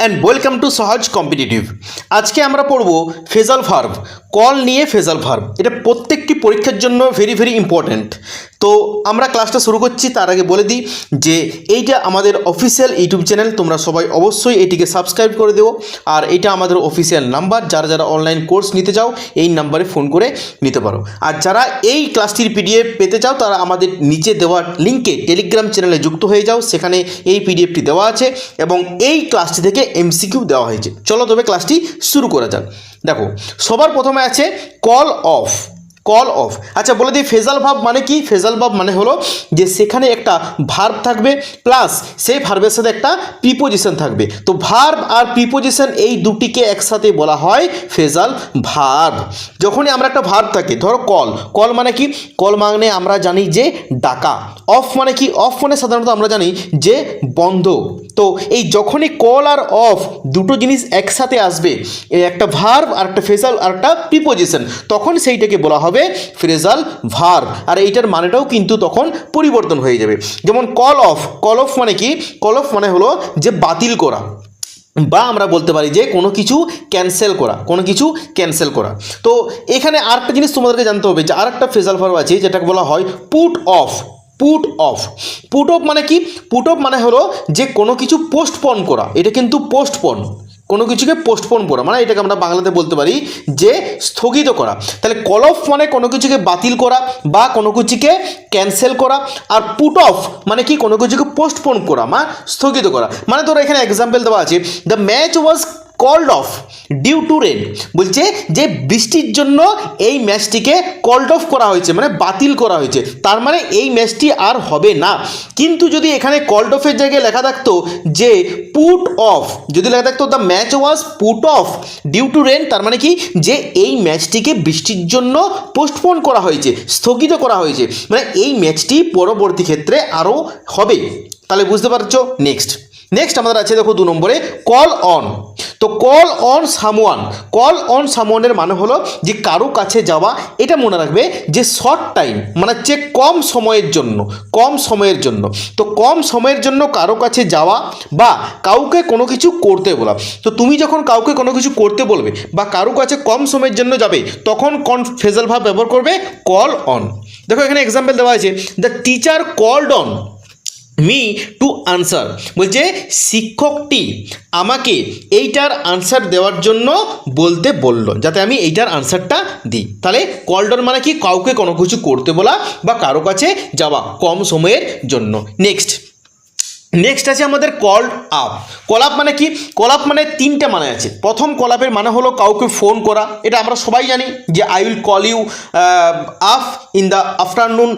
And welcome to সহজ competitive. আজকে আমরা পড়ব ফ্রেজাল ভার্ব, কল নিয়ে ফ্রেজাল ভার্ব। এটা প্রত্যেকটি পরীক্ষার জন্য ভেরি ভেরি ইম্পর্ট্যান্ট। তো আমরা ক্লাসটা শুরু করছি, তার আগে বলে দিই যে এইটা আমাদের অফিসিয়াল ইউটিউব চ্যানেল, তোমরা সবাই অবশ্যই এটিকে সাবস্ক্রাইব করে দেবো। আর এটা আমাদের অফিসিয়াল নাম্বার, যারা যারা অনলাইন কোর্স নিতে চাও এই নাম্বারে ফোন করে নিতে পারো। আর যারা এই ক্লাসটির পিডিএফ পেতে চাও তারা আমাদের নিচে দেওয়া লিঙ্কে টেলিগ্রাম চ্যানেলে যুক্ত হয়ে যাও, সেখানে এই পিডিএফটি দেওয়া আছে এবং এই ক্লাসটি থেকে এমসিকিউ দেওয়া হয়েছে। চলো তবে ক্লাসটি শুরু করা যাক। দেখো, সবার প্রথমে আছে কল অফ। কল অফ, আচ্ছা বলে দিই ফ্রেজাল ভার্ব মানে কি। ফ্রেজাল ভার্ব মানে হলো যে সেখানে একটা ভার্ব থাকবে প্লাস সেই ভার্বের সাথে একটা প্রিপোজিশন থাকবে। তো ভার্ব আর প্রিপোজিশন এই দুটিকে একসাথে বলা হয় ফ্রেজাল ভার্ব। যখনই আমরা একটা ভার্ব থাকে, ধরো কল, কল মানে কি, কল মানে আমরা জানি যে ডাকা। অফ মানে কি, অফ মানে সাধারণত আমরা জানি যে বন্ধ। তো এই যখনই কল আর অফ দুটো জিনিস একসাথে আসবে, একটা ভার্ব আর একটা ফ্রেজাল আর একটা প্রিপোজিশন, তখন সেইটাকে বলা হবে ফ্রেজাল ভার্ব। আর এইটার মানেটাও কিন্তু তখন পরিবর্তন হয়ে যাবে। যেমন কল অফ, কল অফ মানে কি, কল অফ মানে হলো যে বাতিল করা, বা আমরা বলতে পারি যে কোনো কিছু ক্যান্সেল করা, কোনো কিছু ক্যান্সেল করা। তো এখানে আরেকটা জিনিস তোমাদেরকে জানতে হবে যে আরেকটা ফ্রেজাল ভার্ব আছে যেটাকে বলা হয় put off. Put off, put off মানে কি, পুট অফ মানে হলো যে কোনো কিছু পোস্টপন করা। এটা কিন্তু পোস্টপন, কোনো কিছুকে পোস্টপোন করা, মানে এটাকে আমরা বাংলাতে বলতে পারি যে স্থগিত করা। তাহলে কল অফ মানে কোনো কিছুকে বাতিল করা বা কোনো কিছুকে ক্যান্সেল করা, আর পুট অফ মানে কি, কোনো কিছুকে পোস্টপোন করা বা স্থগিত করা। মানে ধরো এখানে এক্সাম্পল দেওয়া আছে, the match was called off due to rain. বলছে যে বৃষ্টির জন্য এই ম্যাচটিকে কল্ড অফ করা হয়েছে, মানে বাতিল করা হয়েছে, তার মানে এই ম্যাচটি আর হবে না। কিন্তু যদি এখানে কল্ড অফের জায়গায় লেখা থাকতো যে পুট অফ, যদি লেখা থাকতো the match was put off due to rain, তার মানে কি যে এই ম্যাচটিকে বৃষ্টির জন্য পোস্টপোন করা হয়েছে, স্থগিত করা হয়েছে, মানে এই ম্যাচটি পরবর্তী ক্ষেত্রে আরও হবে। তাহলে বুঝতে পারছো। নেক্সট আমাদের আছে, দেখো 2 নম্বরে কল অন। তো call on someone, call on সামওয়ানের মানে হলো যে কারো কাছে যাওয়া। এটা মনে রাখবে যে শর্ট টাইম মানে হচ্ছে কম সময়ের জন্য, কম সময়ের জন্য। তো কম সময়ের জন্য কারো কাছে যাওয়া বা কাউকে কোনো কিছু করতে বলা। তো তুমি যখন কাউকে কোনো কিছু করতে বলবে বা কারো কাছে কম সময়ের জন্য যাবে, তখন কোন ফ্রেজাল ভার্ব ব্যবহার করবে, কল অন। দেখো এখানে এক্সাম্পল দেওয়া আছে, the teacher called on me to answer. বলছে শিক্ষকটি আমাকে এইটার আনসার দেওয়ার জন্য বলতে বলল, যাতে আমি এইটার আনসারটা দিই। তাহলে কল্ড অন মানে কি, কাউকে কোনো কিছু করতে বলা বা কারো কাছে যাওয়া কম সময়ের জন্য। নেক্সট আছে আমাদের কল্ড আপ। কল আপ মানে কি, কল আপ মানে 3টে মানে আছে। প্রথম কল আপের মানে হলো কাউকে ফোন করা। এটা আমরা সবাই জানি যে I will call you up in the afternoon,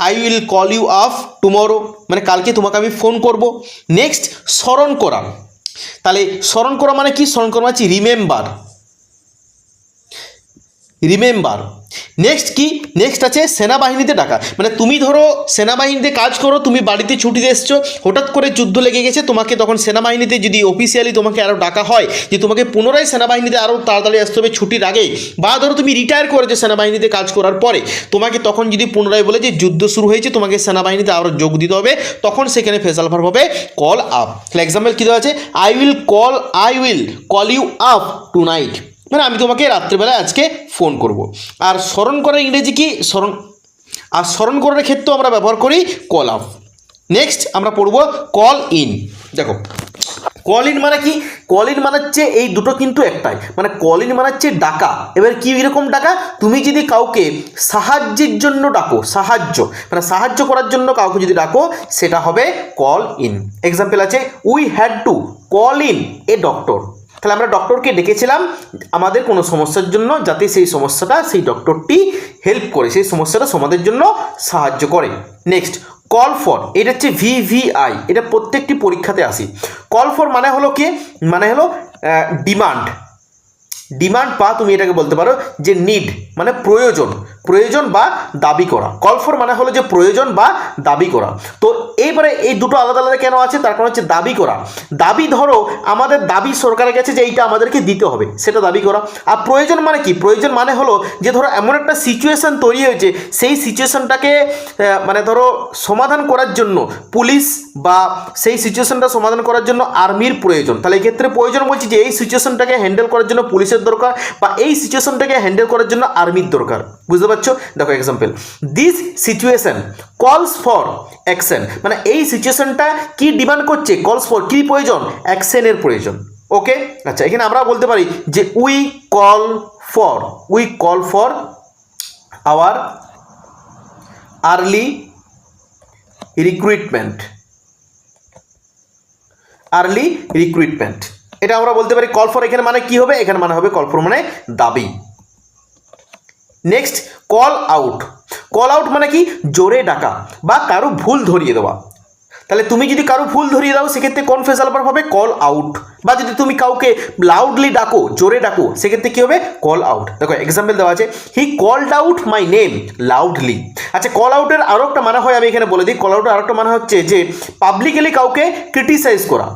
I will call you up tomorrow, মানে কালকে তোমাকে আমি ফোন করব। নেক্সট স্মরণ করা। তাহলে স্মরণ করা মানে কি, স্মরণ করা মানে রিমেম্বার। নেক্সট আছে সেনাবাহিনীতে ডাকা। মানে তুমি ধরো সেনাবাহিনীতে কাজ করো, তুমি বাড়িতে ছুটিতে এসছো, হঠাৎ করে যুদ্ধ লেগে গেছে, তোমাকে তখন সেনাবাহিনীতে যদি অফিসিয়ালি তোমাকে আরও ডাকা হয় যে তোমাকে পুনরায় সেনাবাহিনীতে আরও তাড়াতাড়ি আসতে হবে ছুটির আগে, বা ধরো তুমি রিটায়ার করেছো সেনাবাহিনীতে কাজ করার পরে, তোমাকে তখন যদি পুনরায় বলে যে যুদ্ধ শুরু হয়েছে, তোমাকে সেনাবাহিনীতে আরও যোগ দিতে হবে, তখন সেখানে ফ্রেজাল ভার্ব হবে কল আপ। তাহলে এক্সাম্পল কী দেওয়া আছে, I will call you up tonight, মানে আমি তোমাকে রাত্রেবেলায় আজকে ফোন করব। আর স্মরণ করার ইংরেজি কি, স্মরণ করার ক্ষেত্রেও আমরা ব্যবহার করি কল আপ। নেক্সট আমরা পড়ব কল ইন। দেখো কল ইন মানে কি, কল ইন মানে হচ্ছে এই দুটো কিন্তু একটাই, মানে কল ইন মানে হচ্ছে ডাকা। এবার কি এরকম ডাকা, তুমি যদি কাউকে সাহায্যের জন্য ডাকো, মানে সাহায্য করার জন্য কাউকে যদি ডাকো, সেটা হবে কল ইন। এক্সাম্পল আছে, we had to call in a doctor. তাহলে আমরা ডক্টরকে ডেকেছিলাম আমাদের কোনো সমস্যার জন্য, যাতে সেই ডক্টরটি হেল্প করে, সেই সমস্যাটা সমাধানের জন্য সাহায্য করে। নেক্সট কল ফর, এটা হচ্ছে VVI, এটা প্রত্যেকটি পরীক্ষাতে আসি। কল ফর মানে হলো কি, মানে হলো ডিমান্ড, বা তুমি এটাকে বলতে পারো যে নিড, মানে প্রয়োজন। প্রয়োজন বা দাবি করা। কল ফর মানে হলো যে প্রয়োজন বা দাবি করা। তো এইবারে এই দুটো আলাদা আলাদা কেন আছে, তার কারণ হচ্ছে দাবি করা। দাবি ধরো আমাদের দাবি সরকারের কাছে যে এইটা আমাদেরকে দিতে হবে, সেটা দাবি করা। আর প্রয়োজন মানে কি, প্রয়োজন মানে হলো যে ধরো এমন একটা সিচুয়েশন তৈরি হয়েছে, সেই সিচুয়েশনটাকে মানে ধরো সমাধান করার জন্য পুলিশ বা সেই সিচুয়েশনটা সমাধান করার জন্য আর্মির প্রয়োজন। তাহলে এক্ষেত্রে প্রয়োজন বলছি যে এই সিচুয়েশনটাকে হ্যান্ডেল করার জন্য পুলিশের দরকার বা এই সিচুয়েশনটাকে হ্যান্ডেল করার জন্য আর্মির দরকার। বুঝতে পারছো? দেখো এক্সাম্পল, দিস সিচুয়েশন কলস ফর অ্যাকশন, মানে এই সিচুয়েশনটা কি ডিমান্ড করছে, কলস ফর কি প্রয়োজন, অ্যাকশনের প্রয়োজন। ওকে, আচ্ছা এখানে আমরা বলতে পারি যে we call for our early recruitment. এটা আমরা বলতে পারি কল ফর। এখানে মানে কি হবে, এখানে মানে হবে কল ফর মানে দাবি। নেক্সট কল আউট মানে কি, জোরে ডাকা বা কারো ভুল ধরিয়ে দেওয়া। তাহলে তুমি যদি কারো ভুল ধরিয়ে দাও সেক্ষেত্রে কোন ফ্রেজাল ভার্ব হবে, কল আউট। বা যদি তুমি কাউকে লাউডলি ডাকো, জোরে ডাকো, সেক্ষেত্রে কি হবে, কল আউট। দেখো এক্সাম্পল দেওয়া আছে, he called out my name loudly. আচ্ছা কল আউটের আরও একটা মানে হয়, আমি এখানে বলে দিই, কল আউটের আরও একটা মানে হচ্ছে যে পাবলিকলি কাউকে ক্রিটিসাইজ করা।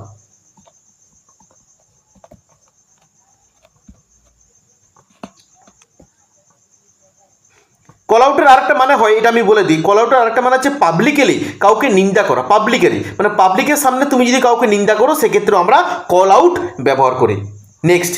কল আউটের আরেকটা মানে হয়, এটা আমি বলে দিই, কল আউটের আরেকটা মানে হচ্ছে পাবলিকলি কাউকে নিন্দা করা। পাবলিকলি মানে পাবলিকের সামনে তুমি যদি কাউকে নিন্দা করো সেক্ষেত্রে আমরা কল আউট ব্যবহার করি। নেক্সট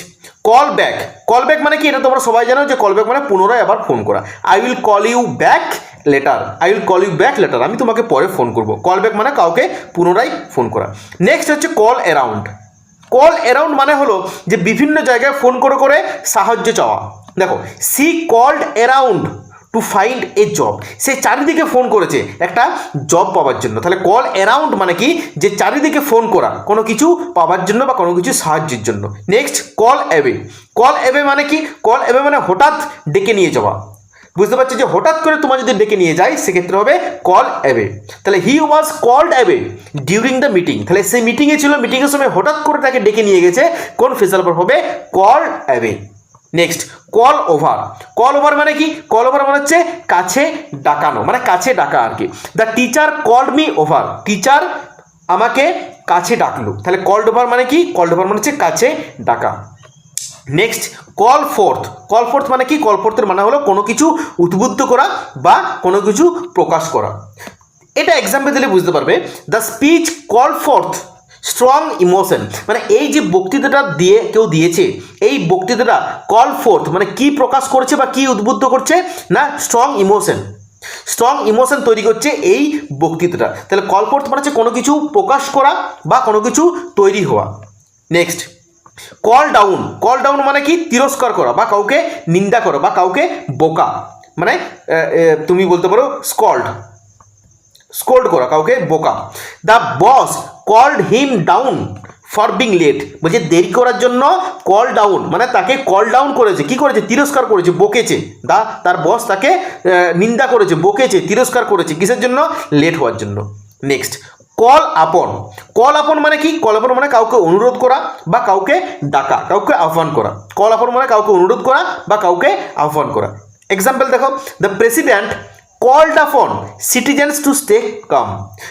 কল ব্যাক মানে কি, এটা তোমরা সবাই জানো যে কল ব্যাক মানে পুনরায় আবার ফোন করা। I will call you back later, আমি তোমাকে পরে ফোন করবো। কল ব্যাক মানে কাউকে পুনরায় ফোন করা। নেক্সট হচ্ছে কল অ্যারাউন্ড মানে হলো যে বিভিন্ন জায়গায় ফোন করে সাহায্য চাওয়া। দেখো she called around to find a job, সে চারিদিকে ফোন করেছে একটা জব পাওয়ার জন্য। তাহলে কল অ্যারাউন্ড মানে কি, যে চারিদিকে ফোন করা কোনো কিছু পাওয়ার জন্য বা কোনো কিছু সাহায্যের জন্য। নেক্সট কল অ্যাওয়ে মানে কি, কল অ্যাওয়ে মানে হঠাৎ ডেকে নিয়ে যাওয়া। বুঝতে পারছি যে হঠাৎ করে তোমার যদি ডেকে নিয়ে যায় সেক্ষেত্রে হবে কল অ্যাওয়ে। তাহলে he was called away during the meeting, তাহলে সে মিটিংয়ে ছিল, মিটিংয়ের সময় হঠাৎ করে তাকে ডেকে নিয়ে গেছে, কোন ফ্রেজাল ভার্ব হবে, call away. Next call over মানে কি, কল ওভার মানে হচ্ছে কাছে ডাকানো, মানে কাছে ডাকা আর কি। The teacher called me over, teacher আমাকে কাছে ডাকলো। তাহলে কল্ড ওভার মানে কি, কল্ড ওভার মানে হচ্ছে কাছে ডাকা। নেক্সট কল ফোর্থ মানে কি, কল ফোর্থের মানে হলো কোনো কিছু উদ্বুদ্ধ করা বা কোনো কিছু প্রকাশ করা। এটা এক্সাম্পল দিলে বুঝতে পারবে। The speech call fourth strong emotion, মানে এই যে বক্তৃতাটা কেউ দিয়েছে, এই বক্তৃতাটা কল ফোর্থ মানে কি প্রকাশ করছে বা কি উদ্বুদ্ধ করছে, না স্ট্রং ইমোশন তৈরি করছে এই বক্তৃতাটা। তাহলে কল ফোর্থ মানে হচ্ছে কোনো কিছু প্রকাশ করা বা কোনো কিছু তৈরি হওয়া। নেক্সট কল ডাউন মানে কি, তিরস্কার করা বা কাউকে নিন্দা করা বা কাউকে বোকা, মানে তুমি বলতে পারো স্কোল্ড করা, কাউকে বোকা। The boss called him down for being late, বলছে দেরি করার জন্য কল ডাউন মানে তাকে কল ডাউন করেছে, কি করেছে, তিরস্কার করেছে, বকেছে। তার বস তাকে নিন্দা করেছে, বকেছে, তিরস্কার করেছে, কিসের জন্য, লেট হওয়ার জন্য। নেক্সট কল আপন মানে কি, কল আপন মানে কাউকে অনুরোধ করা বা কাউকে ডাকা, কাউকে আহ্বান করা। কল আপন মানে কাউকে অনুরোধ করা বা কাউকে আহ্বান করা। এক্সাম্পল দেখো, the president called upon citizens to stay calm,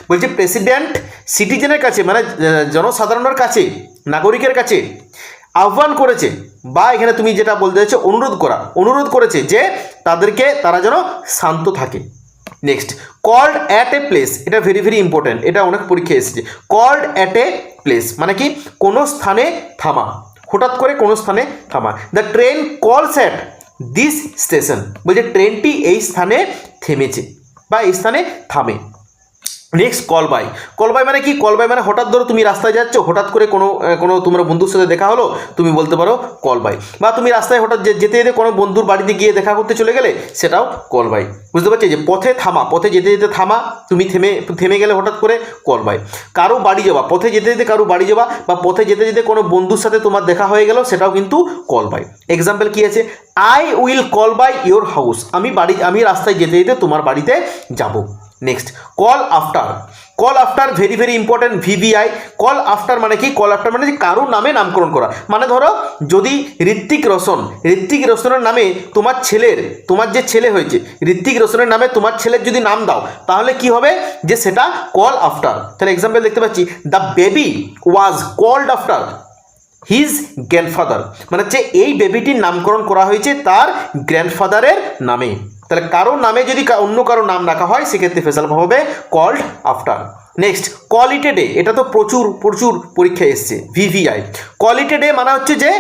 বলছে প্রেসিডেন্ট সিটিজেনের কাছে মানে জনসাধারণের কাছে, নাগরিকের কাছে আহ্বান করেছে, বা এখানে তুমি যেটা বলতে চাইছো অনুরোধ করেছে যে তারা যেন শান্ত থাকে। Next called at a place, এটা ভেরি ইম্পর্টেন্ট, এটা অনেক পরীক্ষায় এসেছে। কল্ড অ্যাট এ প্লেস মানে কি, কোনো স্থানে থামা, হঠাৎ করে কোনো স্থানে থামা। দ্য ট্রেন কলস অ্যাট দিস স্টেশন, বলছে ট্রেনটি এই স্থানে থেমেছে বা এই স্থানে থামে। নেক্সট কল বাই মানে কি, কল বাই মানে হঠাৎ ধরো তুমি রাস্তায় যাচ্ছ, হঠাৎ করে কোনো তোমার বন্ধুর সাথে দেখা হলো, তুমি বলতে পারো কল বাই। বা তুমি রাস্তায় হঠাৎ যেতে কোনো বন্ধুর বাড়িতে গিয়ে দেখা করতে চলে গেলে, সেটাও কল বাই। বুঝতে পারছি যে পথে যেতে থামা, তুমি থেমে গেলে হঠাৎ করে, কল বাই। কারো বাড়ি যাওয়া, পথে যেতে কারো বাড়ি যাওয়া বা পথে যেতে কোনো বন্ধুর সাথে তোমার দেখা হয়ে গেল, সেটাও কিন্তু কল বাই। এক্সাম্পল কি আছে, I will call by your house, আমি রাস্তায় যেতে তোমার বাড়িতে যাব। Next call call after very very important VVI. Call after মানে কি? কল আফটার মানে কারোর নামে নামকরণ করা। মানে ধরো যদি ঋত্বিক রোশনের নামে তোমার যে ছেলে হয়েছে ঋত্বিক রোশনের নামে তোমার ছেলের যদি নাম দাও তাহলে কি হবে যে সেটা কল আফটার। তাহলে এক্সাম্পল দেখতে পাচ্ছি, the baby was called after his grandfather, মানে হচ্ছে এই বেবিটির নামকরণ করা হয়েছে তার গ্র্যান্ডফাদারের নামে। তাহলে কারো নামে যদি অন্য কারো নাম রাখা হয় সেক্ষেত্রে ফেজাল ভার্ব হবে called after. Next quality day, এটা তো প্রচুর পরীক্ষায় এসছে ভিভিআই। কোয়ালিটি ডে মানে হচ্ছে যে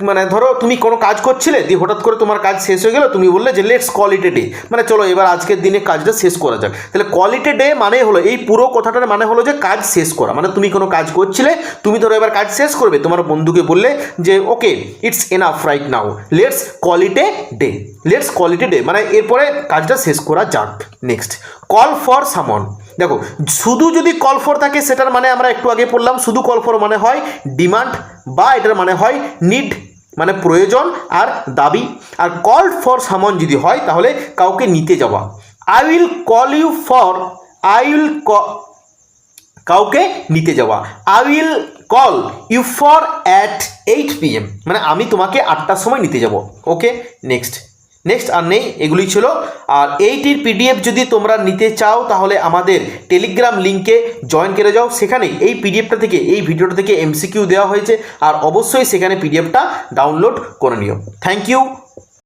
মানে ধরো তুমি কোনো কাজ করছিলে দিয়ে হঠাৎ করে তোমার কাজ শেষ হয়ে গেল, তুমি বললে যে লেটস কোয়ালিটি ডে, মানে চলো এবার আজকের দিনে কাজটা শেষ করা যাক। তাহলে কোয়ালিটি ডে মানে হলো এই পুরো কথাটার মানে হলো যে কাজ শেষ করা। মানে তুমি কোনো কাজ করছিলে, তুমি ধরো এবার কাজ শেষ করবে, তোমার বন্ধুকে বললে যে okay it's enough right now, let's quality day মানে এরপরে কাজটা শেষ করা যাক। নেক্সট কল ফর সামন। দেখো শুধু যদি কল ফর থাকে সেটার মানে আমরা একটু আগে পড়লাম, শুধু কল ফর মানে হয় ডিমান্ড বা এটার মানে হয় নিড, মানে প্রয়োজন আর দাবি। আর কল ফর সামন যদি হয় তাহলে কাউকে নিতে যাওয়া। কাউকে নিতে যাওয়া। I will call you for at 8 PM, মানে আমি তোমাকে 8টার সময় নিতে যাব। ওকে নেক্সট আর নেই, এগুলি ছিল। আর এইটির পিডিএফ যদি তোমরা নিতে চাও তাহলে আমাদের টেলিগ্রাম লিঙ্কে জয়েন করে যাও, সেখানে এই পিডিএফটা থেকে এই ভিডিওটা থেকে এমসিকিউ দেওয়া হয়েছে, আর অবশ্যই সেখানে পিডিএফটা ডাউনলোড করে নিও। Thank you.